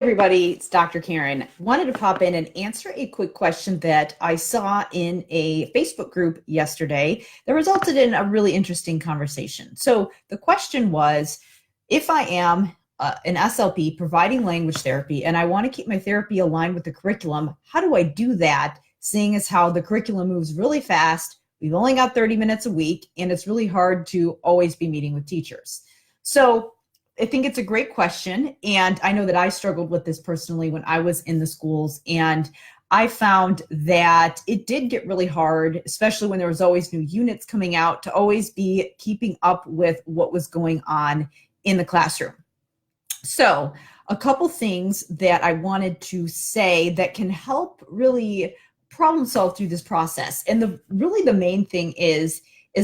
Everybody, it's Dr. Karen. Wanted to pop in and answer a quick question that I saw in a Facebook group yesterday that resulted in a really interesting conversation. So the question was, if I am an SLP providing language therapy and I want to keep my therapy aligned with the curriculum, how do I do that, seeing as how the curriculum moves really fast? We've only got 30 minutes a week, and it's really hard to always be meeting with teachers. So I think it's a great question. And I know that I struggled with this personally when I was in the schools. And I found that it did get really hard, especially when there was always new units coming out, to always be keeping up with what was going on in the classroom. So a couple things that I wanted to say that can help really problem solve through this process. And the main thing is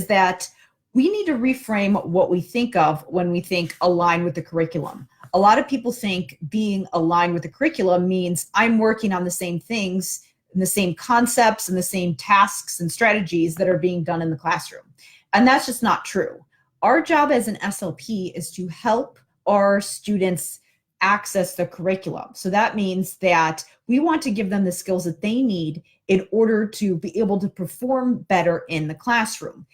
that we need to reframe what we think of when we think align with the curriculum. A lot of people think being aligned with the curriculum means I'm working on the same things and the same concepts and the same tasks and strategies that are being done in the classroom. And that's just not true. Our job as an SLP is to help our students access the curriculum. So that means that we want to give them the skills that they need in order to be able to perform better in the classroom.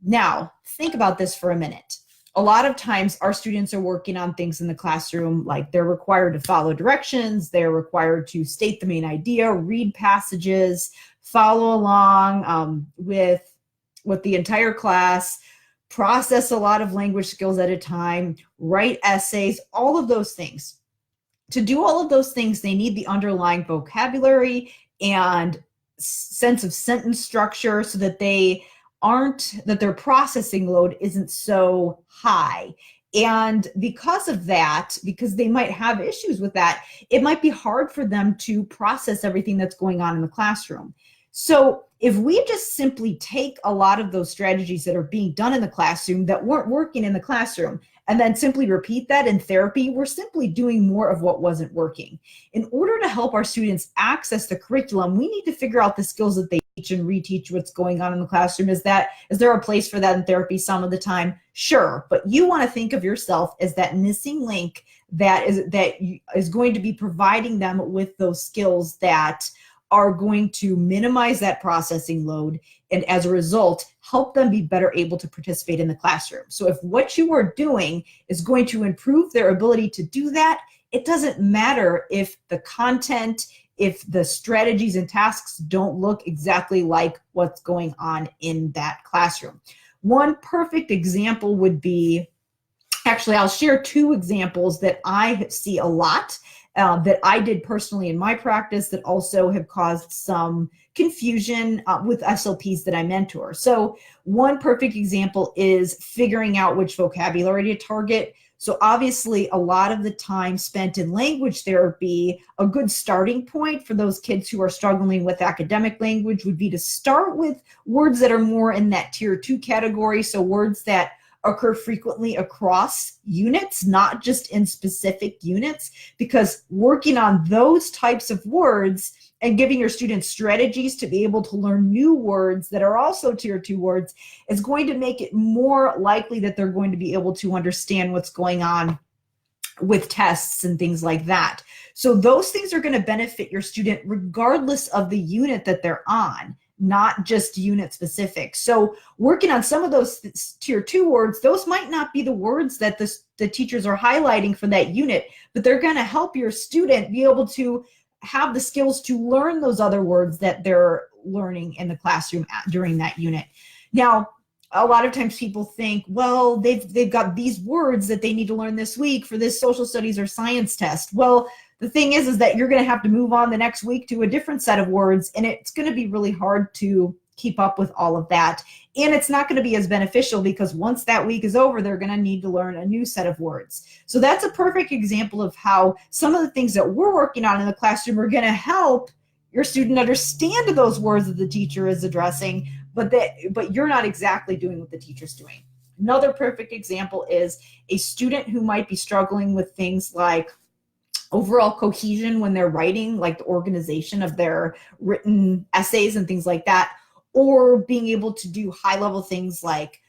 Now, think about this for a minute. A lot of times our students are working on things in the classroom, like they're required to follow directions, they're required to state the main idea, read passages, follow along with the entire class, process a lot of language skills at a time, write essays, all of those things. To do all of those things, they need the underlying vocabulary and sense of sentence structure so that their processing load isn't so high. And because of that, because they might have issues with that, it might be hard for them to process everything that's going on in the classroom. So if we just simply take a lot of those strategies that are being done in the classroom that weren't working in the classroom and then simply repeat that in therapy, we're simply doing more of what wasn't working. In order to help our students access the curriculum, we need to figure out the skills that they teach and reteach what's going on in the classroom. Is there a place for that in therapy some of the time? Sure, but you want to think of yourself as that missing link that is going to be providing them with those skills that are going to minimize that processing load, and as a result, help them be better able to participate in the classroom. So if what you are doing is going to improve their ability to do that, it doesn't matter if the content, if the strategies and tasks don't look exactly like what's going on in that classroom. One perfect example would be, actually, I'll share two examples that I see a lot that I did personally in my practice that also have caused some confusion with SLPs that I mentor. So one perfect example is figuring out which vocabulary to target. So obviously a lot of the time spent in language therapy, a good starting point for those kids who are struggling with academic language would be to start with words that are more in that tier 2 category. So words that occur frequently across units, not just in specific units, because working on those types of words and giving your students strategies to be able to learn new words that are also tier 2 words is going to make it more likely that they're going to be able to understand what's going on with tests and things like that. So those things are going to benefit your student regardless of the unit that they're on, not just unit specific. So working on some of those tier 2 words, those might not be the words that the teachers are highlighting for that unit, but they're going to help your student be able to have the skills to learn those other words that they're learning in the classroom during that unit. Now, a lot of times people think, well, they've got these words that they need to learn this week for this social studies or science test. Well, the thing is that you're going to have to move on the next week to a different set of words, and it's going to be really hard to keep up with all of that. And it's not going to be as beneficial because once that week is over, they're going to need to learn a new set of words. So that's a perfect example of how some of the things that we're working on in the classroom are going to help your student understand those words that the teacher is addressing, but you're not exactly doing what the teacher's doing. Another perfect example is a student who might be struggling with things like overall cohesion when they're writing, like the organization of their written essays and things like that, or being able to do high-level things like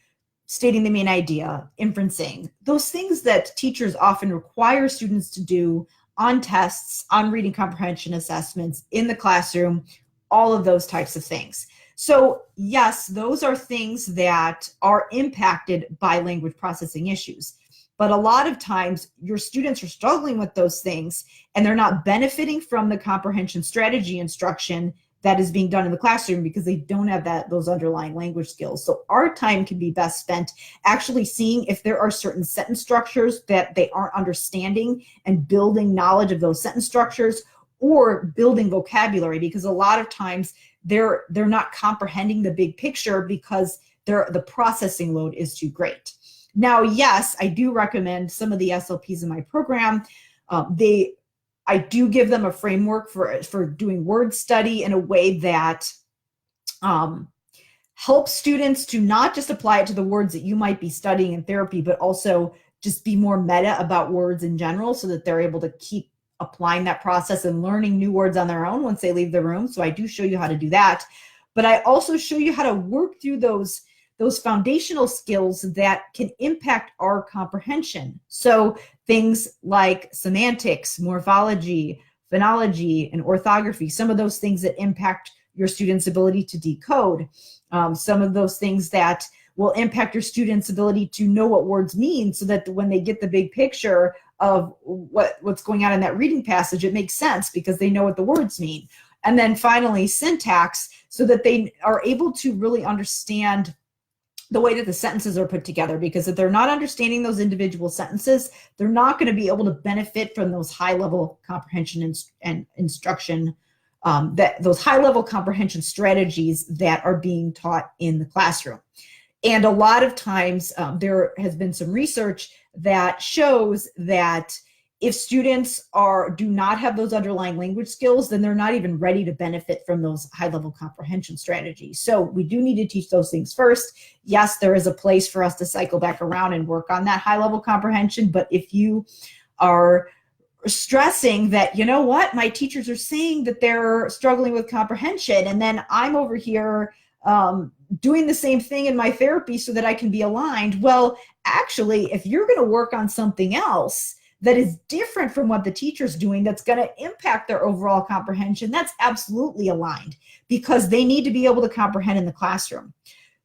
stating the main idea, inferencing, those things that teachers often require students to do on tests, on reading comprehension assessments, in the classroom, all of those types of things. So yes, those are things that are impacted by language processing issues. But a lot of times your students are struggling with those things and they're not benefiting from the comprehension strategy instruction that is being done in the classroom because they don't have those underlying language skills. So our time can be best spent actually seeing if there are certain sentence structures that they aren't understanding and building knowledge of those sentence structures, or building vocabulary, because a lot of times they're not comprehending the big picture because the processing load is too great. Now, yes, I do recommend some of the SLPs in my program. I do give them a framework for doing word study in a way that helps students to not just apply it to the words that you might be studying in therapy, but also just be more meta about words in general so that they're able to keep applying that process and learning new words on their own once they leave the room. So I do show you how to do that. But I also show you how to work through those foundational skills that can impact our comprehension. So things like semantics, morphology, phonology, and orthography, some of those things that impact your students' ability to decode, some of those things that will impact your students' ability to know what words mean so that when they get the big picture of what's going on in that reading passage, it makes sense because they know what the words mean. And then finally, syntax, so that they are able to really understand the way that the sentences are put together, because if they're not understanding those individual sentences, they're not going to be able to benefit from those high-level comprehension and instruction, those high-level comprehension strategies that are being taught in the classroom. And a lot of times there has been some research that shows that if students do not have those underlying language skills, then they're not even ready to benefit from those high-level comprehension strategies. So we do need to teach those things first. Yes, there is a place for us to cycle back around and work on that high-level comprehension, but if you are stressing that, you know what, my teachers are saying that they're struggling with comprehension, and then I'm over here doing the same thing in my therapy so that I can be aligned. Well, actually, if you're going to work on something else that is different from what the teacher's doing, that's going to impact their overall comprehension, that's absolutely aligned, because they need to be able to comprehend in the classroom.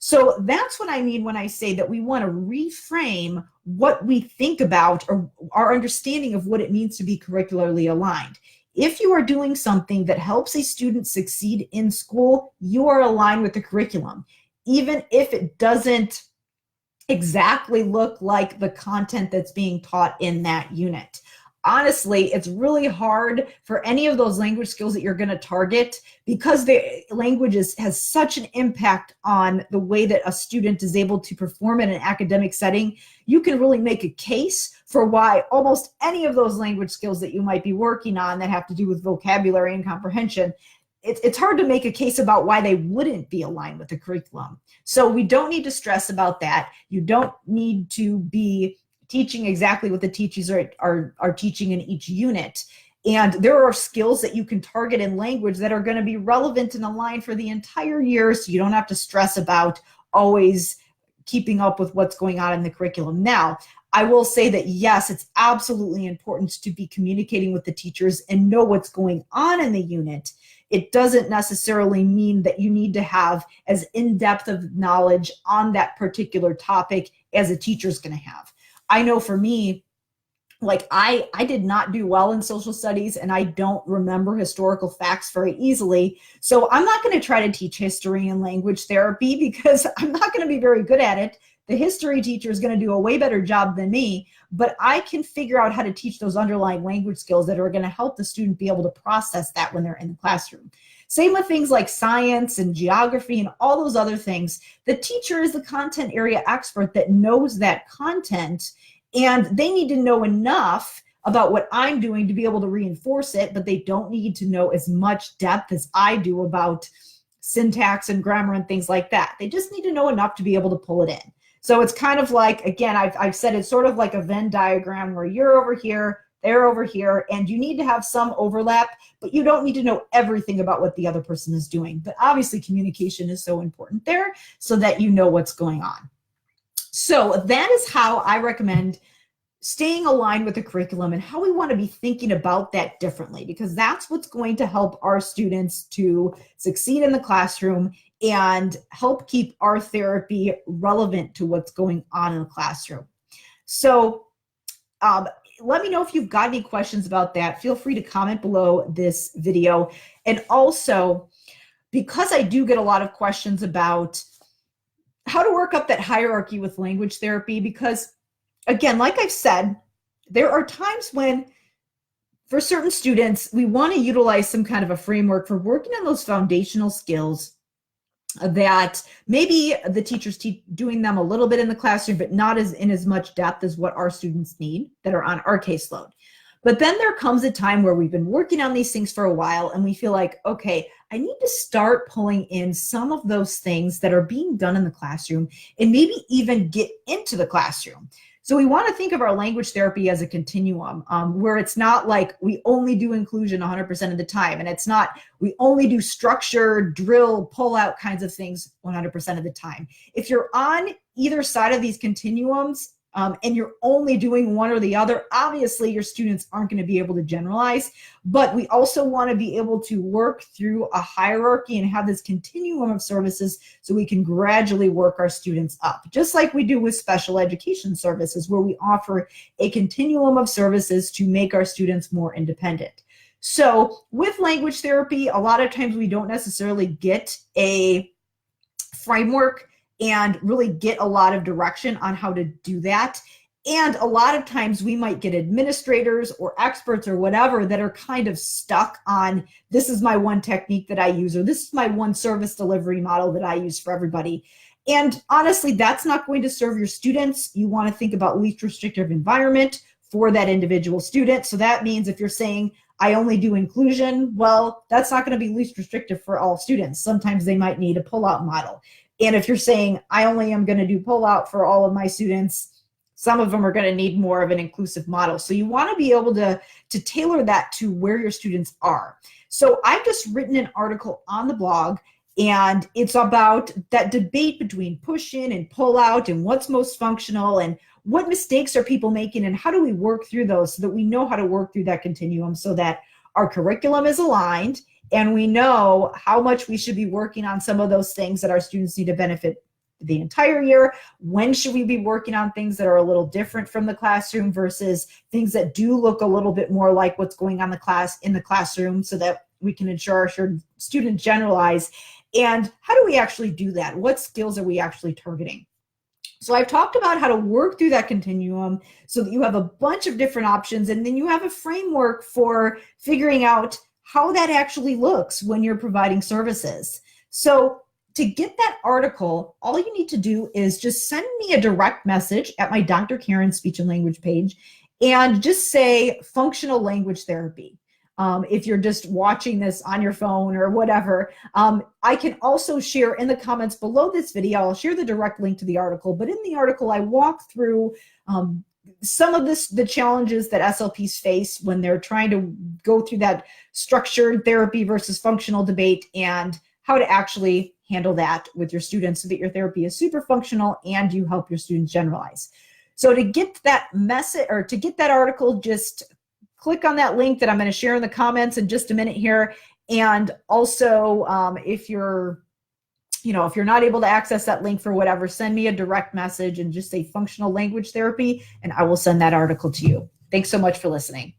So that's what I mean when I say that we want to reframe what we think about, or our understanding of what it means to be curricularly aligned. If you are doing something that helps a student succeed in school, you are aligned with the curriculum, even if it doesn't exactly look like the content that's being taught in that unit. Honestly, it's really hard for any of those language skills that you're going to target, because the language has such an impact on the way that a student is able to perform in an academic setting. You can really make a case for why almost any of those language skills that you might be working on that have to do with vocabulary and comprehension, it's hard to make a case about why they wouldn't be aligned with the curriculum. So we don't need to stress about that. You don't need to be teaching exactly what the teachers are teaching in each unit. And there are skills that you can target in language that are going to be relevant and aligned for the entire year, so you don't have to stress about always keeping up with what's going on in the curriculum. Now, I will say that yes, it's absolutely important to be communicating with the teachers and know what's going on in the unit. It doesn't necessarily mean that you need to have as in-depth of knowledge on that particular topic as a teacher's going to have. I know for me, like I did not do well in social studies, and I don't remember historical facts very easily. So I'm not going to try to teach history and language therapy because I'm not going to be very good at it. The history teacher is going to do a way better job than me, but I can figure out how to teach those underlying language skills that are going to help the student be able to process that when they're in the classroom. Same with things like science and geography and all those other things. The teacher is the content area expert that knows that content, and they need to know enough about what I'm doing to be able to reinforce it, but they don't need to know as much depth as I do about syntax and grammar and things like that. They just need to know enough to be able to pull it in. So it's kind of like, again, I've said it's sort of like a Venn diagram where you're over here, they're over here, and you need to have some overlap, but you don't need to know everything about what the other person is doing. But obviously communication is so important there so that you know what's going on. So that is how I recommend staying aligned with the curriculum and how we want to be thinking about that differently, because that's what's going to help our students to succeed in the classroom and help keep our therapy relevant to what's going on in the classroom. So let me know if you've got any questions about that. Feel free to comment below this video. And also, because I do get a lot of questions about how to work up that hierarchy with language therapy, because again, like I've said, there are times when for certain students, we want to utilize some kind of a framework for working on those foundational skills that maybe the teacher's doing them a little bit in the classroom, but not in as much depth as what our students need that are on our caseload. But then there comes a time where we've been working on these things for a while and we feel like, okay, I need to start pulling in some of those things that are being done in the classroom and maybe even get into the classroom. So we want to think of our language therapy as a continuum, where it's not like we only do inclusion 100% of the time, and it's not we only do structure, drill, pull out kinds of things 100% of the time. If you're on either side of these continuums and you're only doing one or the other, obviously your students aren't going to be able to generalize, but we also want to be able to work through a hierarchy and have this continuum of services so we can gradually work our students up, just like we do with special education services, where we offer a continuum of services to make our students more independent. So with language therapy, a lot of times we don't necessarily get a framework and really get a lot of direction on how to do that. And a lot of times we might get administrators or experts or whatever that are kind of stuck on, this is my one technique that I use, or this is my one service delivery model that I use for everybody. And honestly, that's not going to serve your students. You want to think about least restrictive environment for that individual student. So that means if you're saying, I only do inclusion, well, that's not going to be least restrictive for all students. Sometimes they might need a pull-out model. And if you're saying, I only am going to do pull-out for all of my students, some of them are going to need more of an inclusive model. So you want to be able to tailor that to where your students are. So I've just written an article on the blog, and it's about that debate between push in and pull out and what's most functional and what mistakes are people making and how do we work through those so that we know how to work through that continuum so that our curriculum is aligned and we know how much we should be working on some of those things that our students need to benefit the entire year. When should we be working on things that are a little different from the classroom versus things that do look a little bit more like what's going on in the classroom so that we can ensure our students generalize. And how do we actually do that? What skills are we actually targeting? So I've talked about how to work through that continuum so that you have a bunch of different options, and then you have a framework for figuring out how that actually looks when you're providing services. So to get that article, all you need to do is just send me a direct message at my Dr. Karen speech and language page and just say functional language therapy. If you're just watching this on your phone or whatever, I can also share in the comments below this video, I'll share the direct link to the article, but in the article I walk through some of the challenges that SLPs face when they're trying to go through that structured therapy versus functional debate and how to actually handle that with your students so that your therapy is super functional and you help your students generalize. So to get that message or to get that article, just click on that link that I'm going to share in the comments in just a minute here. And also, if you're not able to access that link for whatever, send me a direct message and just say functional language therapy, and I will send that article to you. Thanks so much for listening.